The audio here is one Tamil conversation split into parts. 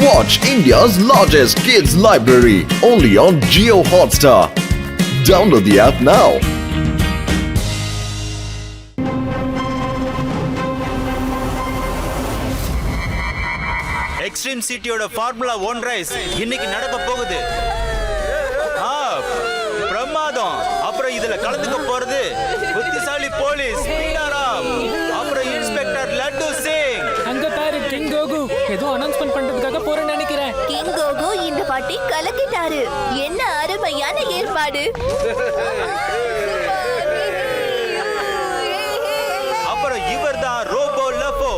Watch India's largest kids library only on Jio Hotstar. Download the app now. Extreme சிட்டியோட ஃபார்முலா 1 ரேஸ் இன்னைக்கு நடக்க போகுது. பிரமாதம். அப்புறம் இதுல கலந்துக்க போறது புத்திசாலி போலீஸ் மீனாராம், அப்புறம் இன்ஸ்பெக்டர் லட்டு சிங். அங்க பாரு கிங் கோகு ஏதோ அனௌன்ஸ்மென்ட் பண்றதுக்காக போறேன்னு நினைக்கிறேன். கிங் கோகு இந்த பாட்டி கலக்கிட்டாரு. என்ன அருமையான ஏற்பாடு. அப்புறம் இவர்தான் ரோபோ லஃபோ,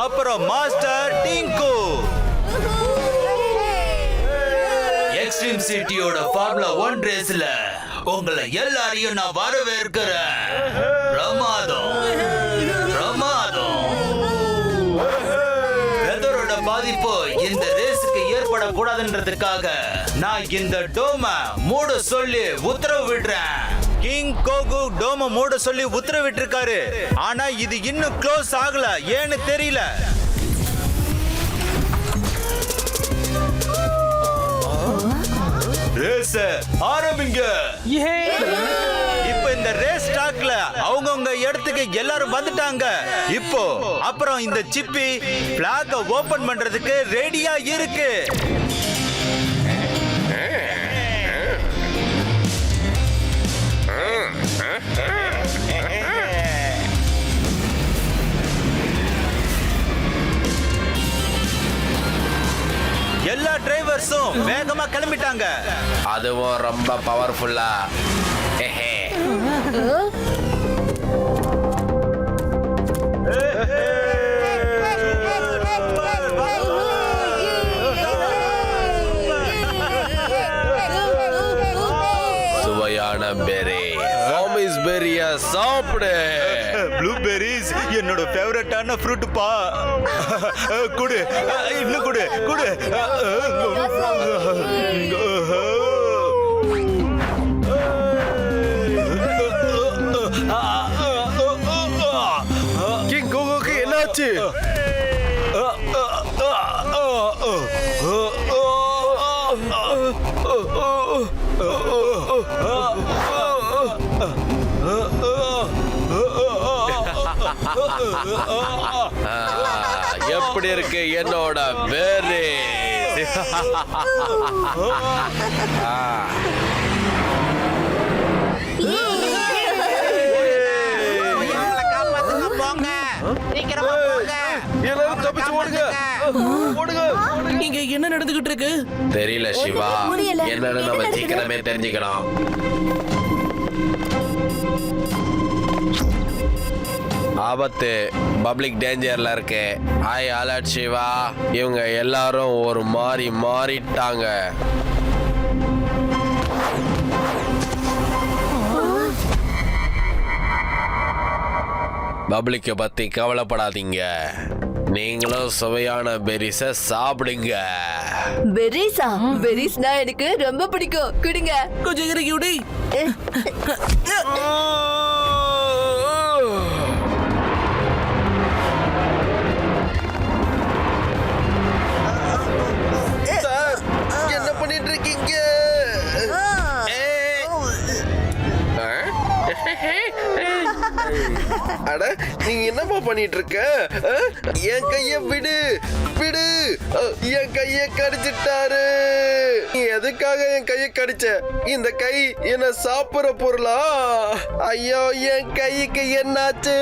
அப்புறம் மாஸ்டர் டிங்கு. எக்ஸ்ட்ரீம் சிட்டியோட ஃபார்முலா 1 ரேஸ்ல உங்களை எல்லாரையும் நான் வரவேற்கிறேன். பிரமாதம் பிரமாதம். வெதரோட பாதிப்பு இந்த ரேஸுக்கு ஏற்படக்கூடாதுன்றதுக்காக நான் இந்த டோம மூட சொல்லி உத்தரவு விடுறேன். கிங் கோகு டோம மூட சொல்லி உத்தரவிட்டு இருக்காரு. ஆனா இது இன்னும் க்ளோஸ் ஆகல. ஏன்னு தெரியல. ரேஸ் ஆரம்பிங்க. இப்ப இந்த ரேஸ் ட்ராக்ல அவங்கவங்க இடத்துக்கு எல்லாரும் வந்துட்டாங்க. இப்போ அப்புறம் இந்த சிப்பி பிளாக ஓபன் பண்றதுக்கு ரெடியா இருக்கு. எல்லா டிரைவர்ஸும் வேகமா கிளம்பிட்டாங்க. அதுவும் ரொம்ப பவர்ஃபுல்லா. சுவையான பெரி சாமிஸ் பெரிய சாப்பிடு. ப்ளூபெரிஸ் என்னோட ஃபேவரட்டான ஃப்ரூட் பா. குடு இன்னும் குடு குடு. கிங் கோகுக்கு என்னாச்சு? எப்படி இருக்கு என்னோட பேரு? எல்லாரும் தப்பிச்சு ஓடுங்க ஓடுங்க. இங்க என்ன நடந்துகிட்டு இருக்கு தெரியல சிவா. என்னன்னு நம்ம சீக்கிரமே தெரிஞ்சுக்கணும். ஆபத்து, பப்ளிக் டேஞ்சர்ல இருக்கு. High alert Shiva. இவங்க எல்லாரும் ஒரு மாறிட்டாங்க. பப்ளிக்க பத்தி கவலைப்படாதீங்க. நீங்களும் சுவையான பெரிஸ சாப்பிடுங்க. பெரிஸா? பெரிஸ்னா எனக்கு ரொம்ப பிடிக்கும். குடுங்க. கொஞ்சம் இறக்கி விடு. என்ன பண்ணிட்டு இருக்கீங்க? அட நீங்க என்னப்பா பண்ணிட்டு இருக்க? என் கைய விடு விடு. என் கைய கடிச்சிட்டாரு. நீ எதுக்காக என் கைய கடிச்ச? இந்த கை என்ன சாப்பிடுற பொருளா? ஐயோ என் கைக்கு என்னாச்சு?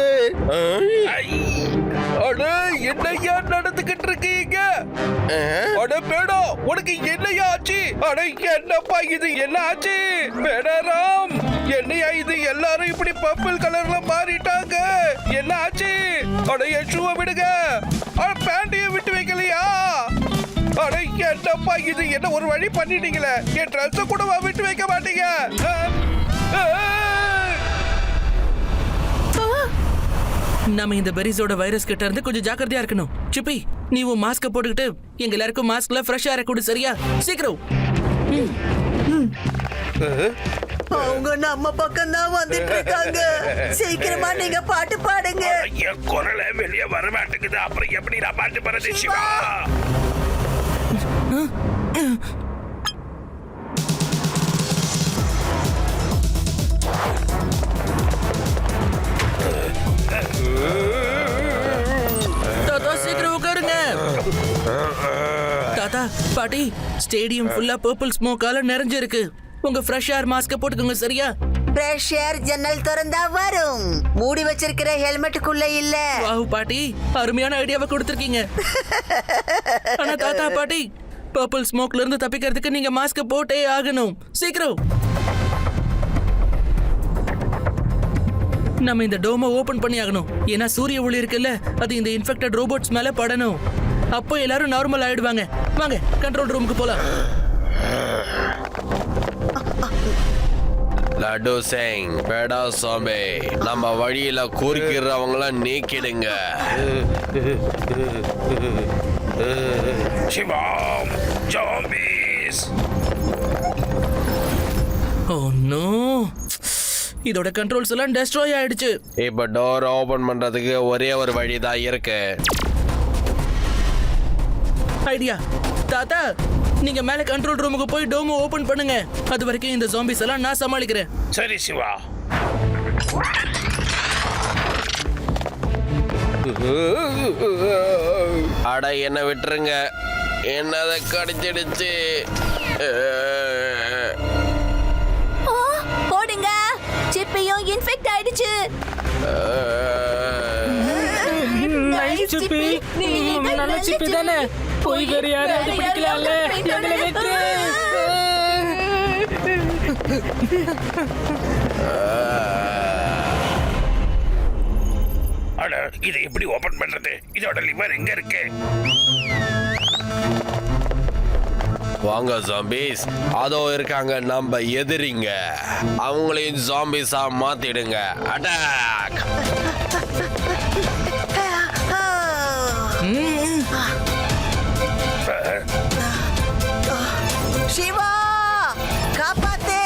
அட என்னையா நடந்துகிட்டு இருக்கீங்க? அட பேடா உனக்கு என்னையா ஆச்சு? அட என்னப்பா இது என்ன ஆச்சு? பேடாராம் என்னையா இது? எல்லாரும் இப்படி பர்பிள் கலர்ல மாறிட்டாங்க. என்ன ஆச்சு? அட என் ஷூவை விடுங்க. அட பேண்டையும் விட்டு வைக்கலையா? அட என்னப்பா இது? என்ன ஒரு வழி பண்ணிட்டீங்களே. என் ட்ரெஸ்ஸை கூட விட்டு வைக்க மாட்டீங்க. நாம இந்த பெரிஸோட வைரஸ் கிட்ட இருந்து கொஞ்சம் ஜாக்கிரதையா இருக்கணும். சிப்பி நீ உன் மாஸ்க போட்டுக்கிட்டு எங்க எல்லாருக்கும் மாஸ்க்ல ஃப்ரெஷ் ஏர் கொடு. சரியா? சீக்கிரம். அவங்க நம்ம பக்கம் தான் வந்துட்டு இருக்காங்க. சீக்கிரமா நீங்க பாட்டு பாடுங்க. என் குரலை வெளியே வர மாட்டேங்குது. அப்புறம் எப்படி நான் பாட்டு பாடுறது சிவா? தாத்தா சீக்கிரம் உட்காருங்க. தாத்தா பாட்டி, ஸ்டேடியம் ஃபுல்லா பர்பிள் ஸ்மோக்கால நிறைஞ்சிருக்கு. உங்க ஃப்ரெஷ் ஏர் மாஸ்க போட்டுக்கோங்க, சரியா? ஃப்ரெஷ் ஏர் ஜன்னல் திறந்தா வரும். மூடி வச்சிருக்கிற ஹெல்மெட்டுக்குள்ள இல்ல. வாவ் பாட்டி, அருமையான ஐடியாவை கொடுத்திருக்கீங்க. ஆனா தாத்தா பாட்டி, பர்பிள் ஸ்மோக்ல இருந்து தப்பிக்கிறதுக்கு நீங்க மாஸ்க போட்டே ஆகணும். சீக்கிரம். நம்ம இந்த டோமை ஓபன் பண்ணி ஆகணும். ஏன்னா சூரிய ஒளி இருக்குல்ல, அது இந்த இன்ஃபெக்டட் ரோபோட்ஸ் மேல படணும். அப்போ எல்லாரும் நார்மல் ஆயிடுவாங்க. வாங்க கண்ட்ரோல் ரூமுக்கு போலாம். லட்டு சிங், பேடா சாம்பே, நம்ம வழியில கூறுகிறவங்கள நீக்கிடுங்க. சிவம் ஜாம்பீஸ். ஓ நோ, இதோட கண்ட்ரோல்ஸ் எல்லாம் டெஸ்ட்ராய் ஆயிடுச்சு. இப்ப டோர் ஓபன் பண்றதுக்கு ஒரே ஒரு வழிதான் இருக்கு. ஐடியா. தாத்தா, நீங்க மேல கண்ட்ரோல் ரூமுக்கு போய் டோம் ஓபன் பண்ணுங்க. அது வரைக்கும் இந்த ஜாம்பிஸ் எல்லாம் நான் சமாளிக்கிறேன். சரி சிவா. அட என்ன விட்டுருங்க, என்னத கடிச்சிடுச்சு. போடுங்க, சிப்பியும் இன்ஃபெக்ட் ஆயிடுச்சு. Nice, சிப்பி. நீங்க நல்ல சிப்பி தானே. போய் வேற யாராவது பிடிக்கலாம்ல. எங்களை வெற்று. அட, இதை எப்படி ஓபன் பண்றது? இதோட லிவர் எங்க இருக்கு? வாங்க ஜாம்பிஸ், அதோ இருக்காங்க நம்ம எதிரிங்க. அவங்களையும் ஜாம்பிஸா மாத்திடுங்க. அட்டாக்! சிவா, காப்பாத்தே.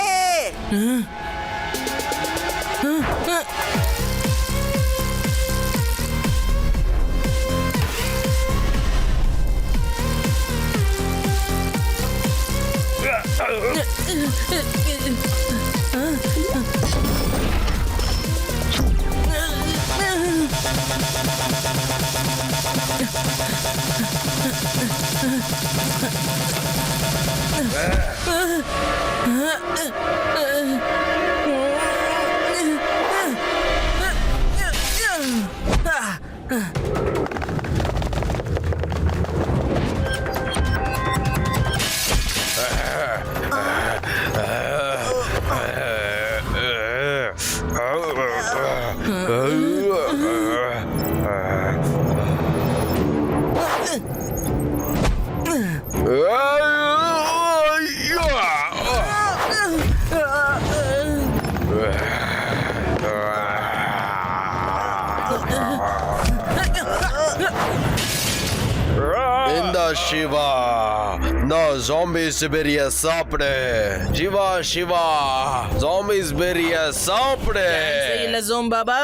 இந்த சிவா, நான் ஜாம்பிஸ் பெரிய சாப்பிடு. சிவா சிவா, ஜாம்பிஸ் பெரிய சாப்பிடு. இல்ல ஜோம் பாபா.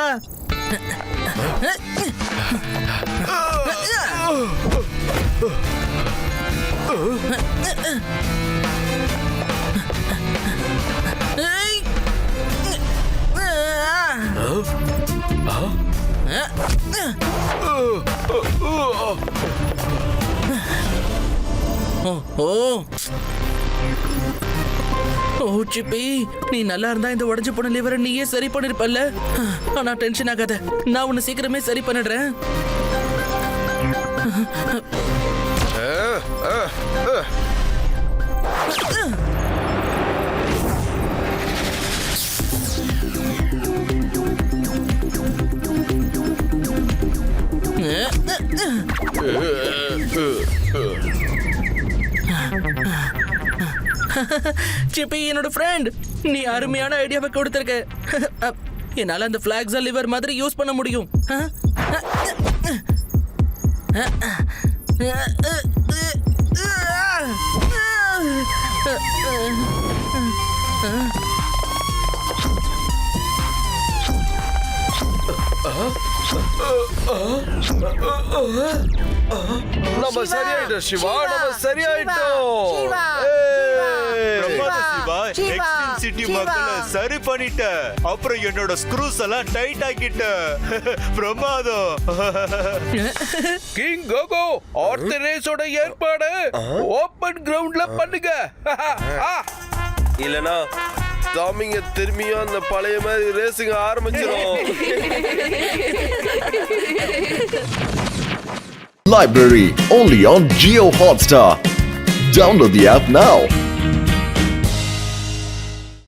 ஓ சிப்பி, நீ நல்லா இருந்தா இந்த உடைஞ்சு போன லிவரை நீயே சரி பண்ணிருப்பல்ல. ஆனா டென்ஷன் ஆகாத, நான் உன்னை சீக்கிரமே சரி பண்ணிடுறேன். சிப்பி, என்னோட ஃப்ரெண்ட், நீ அருமையான ஐடியாவை கொடுத்திருக்க. என்னால அந்த ஃபிளாக்ஸா லிவர் மாதிரி யூஸ் பண்ண முடியும். நம்ம சரியாயிட்டோம் சிவா, நம்ம சரியாயிட்டோம். சிவா, ஏய். பிரமாதம் சிவா, சிவா, எக்ஸ்ட்ரீம் சிட்டி சிவா. மக்களை சரி பண்ணிட்ட. அப்புறம் என்னோட ஸ்க்ரூஸ் எல்லாம் டைட் ஆக்கிட்ட. பிரமாதம். கிங் கோகோ ஆர்த்த ரேஸோட ஏற்பாடு ஓபன் கிரவுண்ட்ல பண்ணுங்க. இல்லனா டாமிங்க திரும்பியும் அந்த பழைய மாதிரி ரேசிங் ஆரம்பிச்சிடும். Library only on Geo Hotstar. Download the app now.